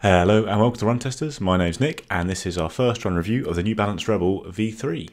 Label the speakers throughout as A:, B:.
A: Hello and welcome to Run Testers. My name's Nick and this is our first run review of the New Balance Rebel V3.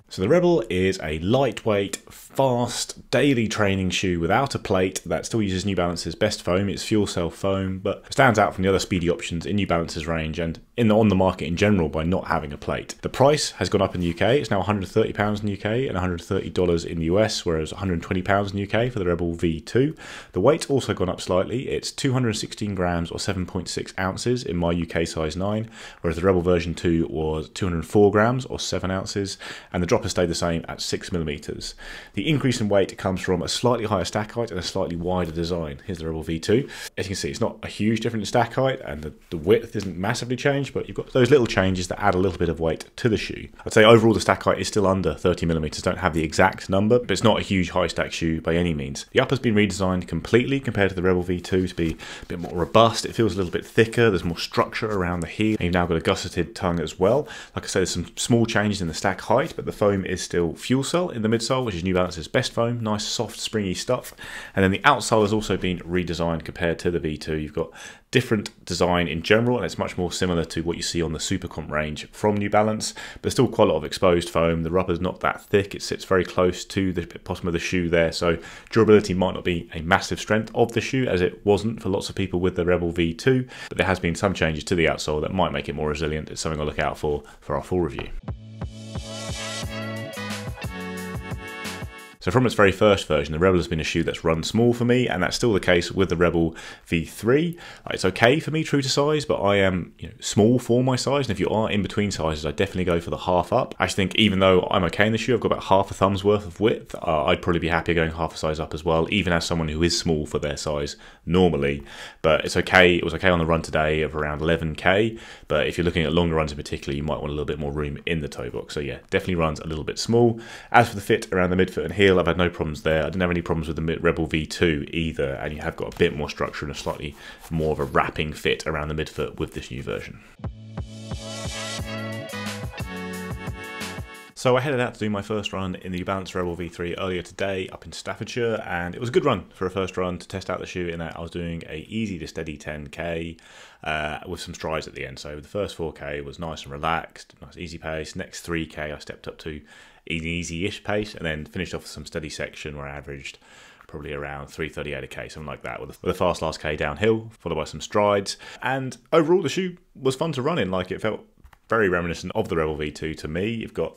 A: So the Rebel is a lightweight, fast, daily training shoe without a plate that still uses New Balance's best foam. It's fuel cell foam, but stands out from the other speedy options in New Balance's range and on the market in general by not having a plate. The price has gone up in the UK. It's now £130 in the UK and $130 in the US, whereas £120 in the UK for the Rebel V2. The weight's also gone up slightly. It's 216 grams or 7.6 ounces in my UK size 9, whereas the Rebel version 2 was 204 grams or 7 ounces, and the drop has stayed the same at 6mm. The increase in weight comes from a slightly higher stack height and a slightly wider design. Here's the Rebel V2. As you can see, it's not a huge difference in stack height and the width isn't massively changed, but you've got those little changes that add a little bit of weight to the shoe. I'd say overall the stack height is still under 30mm. Don't have the exact number, but it's not a huge high stack shoe by any means. The upper's been redesigned completely compared to the Rebel V2 to be a bit more robust. It feels a little bit thicker. There's more structure around the heel. And you've now got a gusseted tongue as well. Like I said, there's some small changes in the stack height, but the foam is still fuel cell in the midsole, which is New Balance's best foam. Nice, soft, springy stuff. And then the outsole has also been redesigned compared to the V2. You've got different design in general, and it's much more similar to what you see on the Super Comp range from New Balance, but still quite a lot of exposed foam. The rubber's not that thick. It sits very close to the bottom of the shoe there, so durability might not be a massive strength of the shoe, as it wasn't for lots of people with the Rebel V2, but there has been some changes to the outsole that might make it more resilient. It's something I'll look out for our full review. So from its very first version, the Rebel has been a shoe that's run small for me, and that's still the case with the Rebel V3. It's okay for me, true to size, but I am small for my size, and if you are in between sizes, I definitely go for the half up. I think even though I'm okay in the shoe, I've got about half a thumb's worth of width, I'd probably be happier going half a size up as well, even as someone who is small for their size normally. But it's okay. It was okay on the run today of around 11k, but if you're looking at longer runs in particular, you might want a little bit more room in the toe box. So yeah, definitely runs a little bit small. As for the fit around the midfoot and heel, I've had no problems there. I didn't have any problems with the Rebel V2 either, and you have got a bit more structure and a slightly more of a wrapping fit around the midfoot with this new version. So I headed out to do my first run in the New Balance Rebel V3 earlier today up in Staffordshire, and it was a good run for a first run to test out the shoe in that I was doing a easy to steady 10k with some strides at the end. So the first 4k was nice and relaxed, nice easy pace. Next 3k I stepped up to an easy-ish pace, and then finished off with some steady section where I averaged probably around 3:38 a k, something like that, with a fast last k downhill, followed by some strides. And overall the shoe was fun to run in. Like, it felt very reminiscent of the Rebel V2 to me. You've got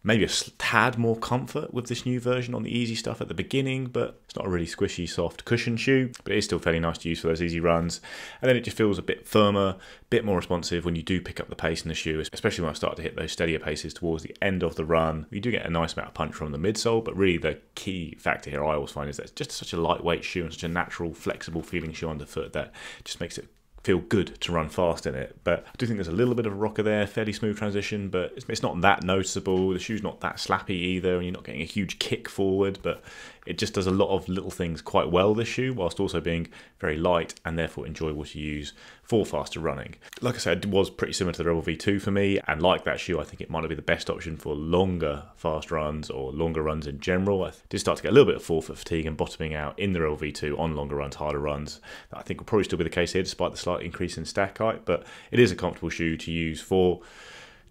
A: maybe a tad more comfort with this new version on the easy stuff at the beginning, but it's not a really squishy, soft cushion shoe, but it is still fairly nice to use for those easy runs. And then it just feels a bit firmer, a bit more responsive when you do pick up the pace in the shoe, especially when I start to hit those steadier paces towards the end of the run. You do get a nice amount of punch from the midsole, but really the key factor here I always find is that it's just such a lightweight shoe and such a natural, flexible feeling shoe underfoot that just makes it feel good to run fast in it. But I do think there's a little bit of a rocker there, fairly smooth transition, but it's not that noticeable. The shoe's not that slappy either, and you're not getting a huge kick forward, but it just does a lot of little things quite well, this shoe, whilst also being very light and therefore enjoyable to use for faster running. Like I said, it was pretty similar to the Rebel V2 for me, and like that shoe, I think it might not be the best option for longer fast runs or longer runs in general. I did start to get a little bit of forefoot fatigue and bottoming out in the Rebel V2 on longer runs, harder runs. I think will probably still be the case here despite the slight increase in stack height, but it is a comfortable shoe to use for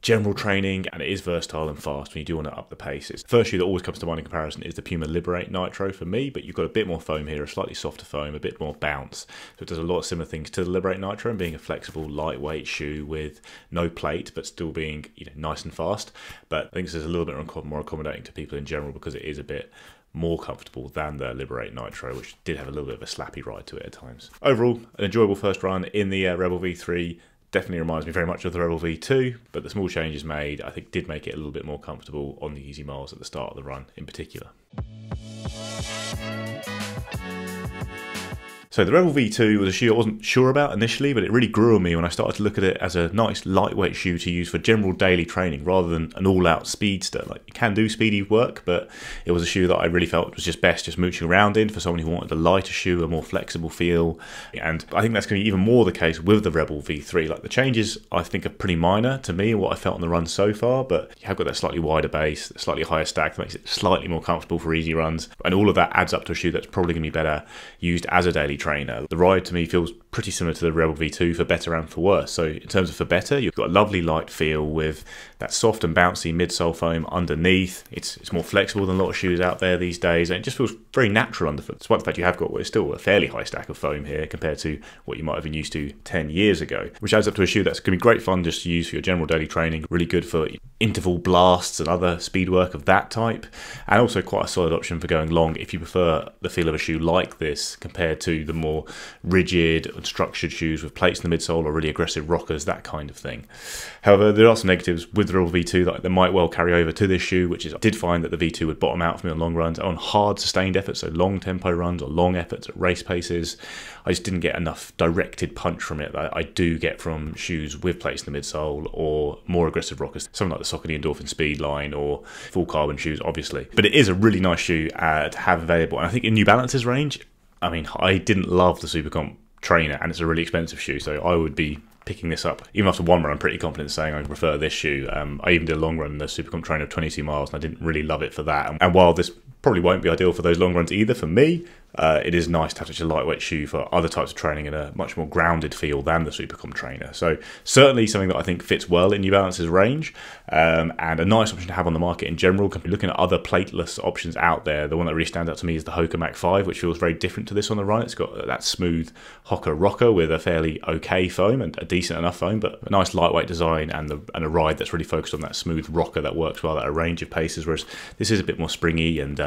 A: general training, and it is versatile and fast when you do want to up the pace. It's the first shoe that always comes to mind in comparison is the Puma Liberate Nitro for me, but you've got a bit more foam here, a slightly softer foam, a bit more bounce. So it does a lot of similar things to the Liberate Nitro, and being a flexible, lightweight shoe with no plate, but still being nice and fast. But I think this is a little bit more accommodating to people in general because it is a bit more comfortable than the Liberate Nitro, which did have a little bit of a slappy ride to it at times. Overall, an enjoyable first run in the Rebel V3. Definitely reminds me very much of the Rebel V2, but the small changes made, I think, did make it a little bit more comfortable on the easy miles at the start of the run in particular. So the Rebel V2 was a shoe I wasn't sure about initially, but it really grew on me when I started to look at it as a nice lightweight shoe to use for general daily training rather than an all-out speedster. Like, you can do speedy work, but it was a shoe that I really felt was just best just mooching around in for someone who wanted a lighter shoe, a more flexible feel. And I think that's going to be even more the case with the Rebel V3. Like, the changes I think are pretty minor to me and what I felt on the run so far, but you have got that slightly wider base, slightly higher stack that makes it slightly more comfortable for easy runs, and all of that adds up to a shoe that's probably going to be better used as a daily trainer. The ride to me feels pretty similar to the Rebel V2 for better and for worse. So in terms of for better, you've got a lovely light feel with that soft and bouncy midsole foam underneath. It's more flexible than a lot of shoes out there these days, and it just feels very natural underfoot, despite the fact you have got what is still a fairly high stack of foam here compared to what you might have been used to 10 years ago, which adds up to a shoe that's going to be great fun just to use for your general daily training, really good for interval blasts and other speed work of that type, and also quite a solid option for going long if you prefer the feel of a shoe like this compared to the more rigid and structured shoes with plates in the midsole or really aggressive rockers, that kind of thing. However, there are some negatives with the Rebel V2 that might well carry over to this shoe, which is I did find that the V2 would bottom out for me on long runs, on hard sustained efforts, so long tempo runs or long efforts at race paces. I just didn't get enough directed punch from it that I do get from shoes with plates in the midsole or more aggressive rockers, something like the Saucony Endorphin Speed line or full carbon shoes, obviously. But it is a really nice shoe to have available, and I think in New Balance's range, I mean, I didn't love the Supercomp trainer, and it's a really expensive shoe, so I would be picking this up. Even after one run, I'm pretty confident saying I prefer this shoe. I even did a long run in the Supercomp trainer of 22 miles, and I didn't really love it for that. And while this probably won't be ideal for those long runs either for me, it is nice to have such a lightweight shoe for other types of training and a much more grounded feel than the Supercomp trainer. So certainly something that I think fits well in New Balance's range, and a nice option to have on the market in general. Looking at other plateless options out there, the one that really stands out to me is the Hoka Mach 5, which feels very different to this on the run. It's got that smooth Hoka rocker with a fairly okay foam and a decent enough foam, but a nice lightweight design and a ride that's really focused on that smooth rocker that works well at a range of paces, whereas this is a bit more springy and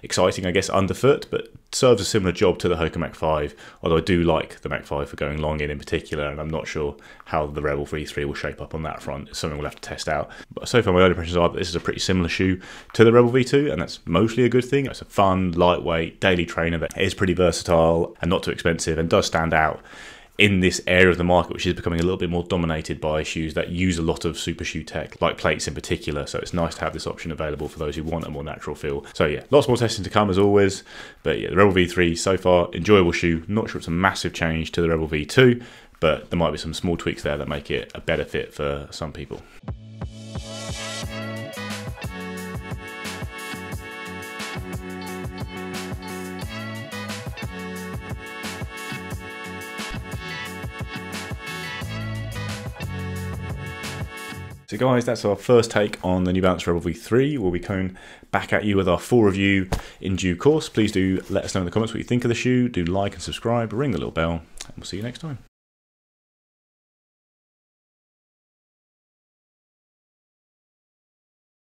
A: exciting, I guess, underfoot, but serves a similar job to the Hoka Mach 5, although I do like the Mach 5 for going long in particular, and I'm not sure how the Rebel V3 will shape up on that front. It's something we'll have to test out. But so far my own impressions are that this is a pretty similar shoe to the Rebel V2, and that's mostly a good thing. It's a fun, lightweight, daily trainer that is pretty versatile and not too expensive and does stand out in this area of the market, which is becoming a little bit more dominated by shoes that use a lot of super shoe tech, like plates in particular. So it's nice to have this option available for those who want a more natural feel. So yeah, lots more testing to come as always. But yeah, the Rebel V3 so far, enjoyable shoe. Not sure it's a massive change to the Rebel V2, but there might be some small tweaks there that make it a better fit for some people. So guys, that's our first take on the New Balance Rebel V3. We'll be coming back at you with our full review in due course. Please do let us know in the comments what you think of the shoe. Do like and subscribe, ring the little bell, and we'll see you next time.